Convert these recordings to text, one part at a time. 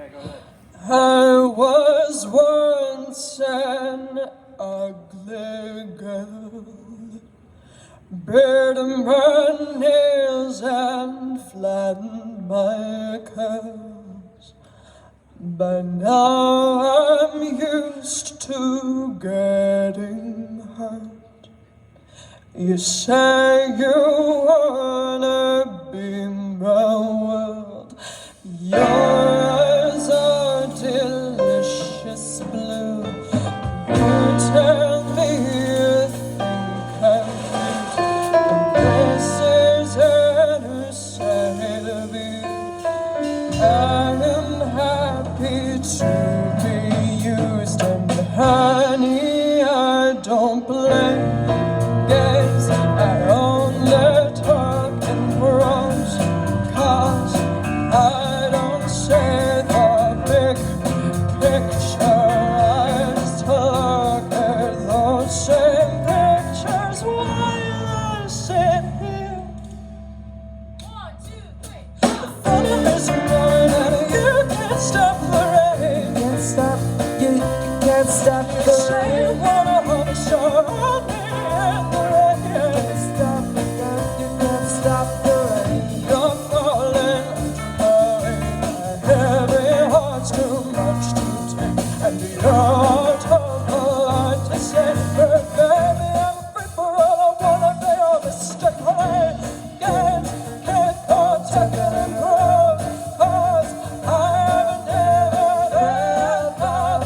I was once an ugly girl, bared my nails and flattened my curls, but now I'm used to getting hurt. You say you wanna be my world. Your eyes are delicious blue. You tell me you think I'm cute, and this is innocent of you. I am happy to be used, and honey, I don't play games. I only talk in prose, 'cause I don't say the big picture. I just look at those same pictures while I sit here. 1, 2, 3. The thunder is rolling and you can't stop the rain. You can't stop, you can't stop You the say you rain. wanna hold me so hold me in the rain. You can't stop, you can't stop the rain. You're falling, my heavy heart's too much to take, and you're too polite to say, but baby, I'm free for all I wanna be a mistake. I can't protect it and prove, 'cause I've never ever,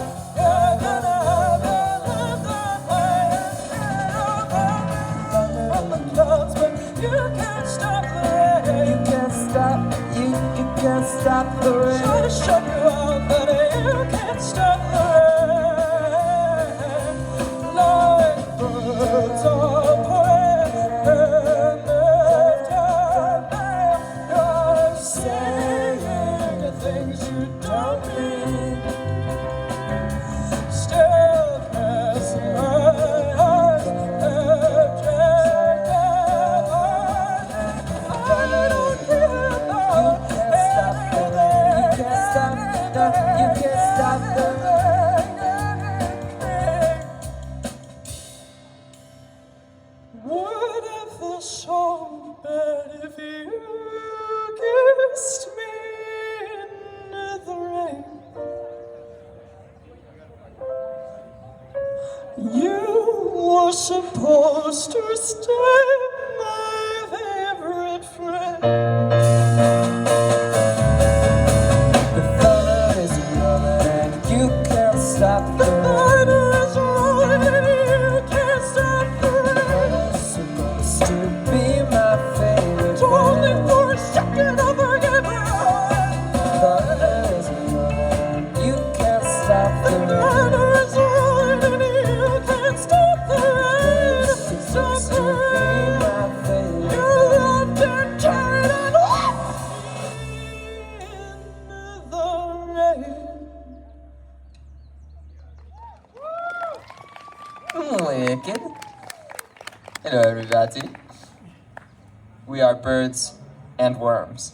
from the clouds, but you can't stop the rain. You can't stop, you can't stop the rain. Try to shut you out, but you can't stop the rain. Like birds of prey, you're saying things you don't mean. Still, as my eyes have taken on, I don't care about anything. You can't stop, you can't stop the Would I feel so bad if you kissed me in the rain? You were supposed to stay, my favorite friend. The thunder is rolling and you can't stop the rain. Thunder is rolling and you can't stop the rain. You're supposed to be my favorite Only friend. for a second I'll forgive you. Thunder is rolling and you can't stop the rain. Thunder is rolling and you can't stop the rain. You're Stop supposed the to be rain. my favorite You friend. loved and carried and left in the rain. Wicked. Hello, everybody. We are birds and worms.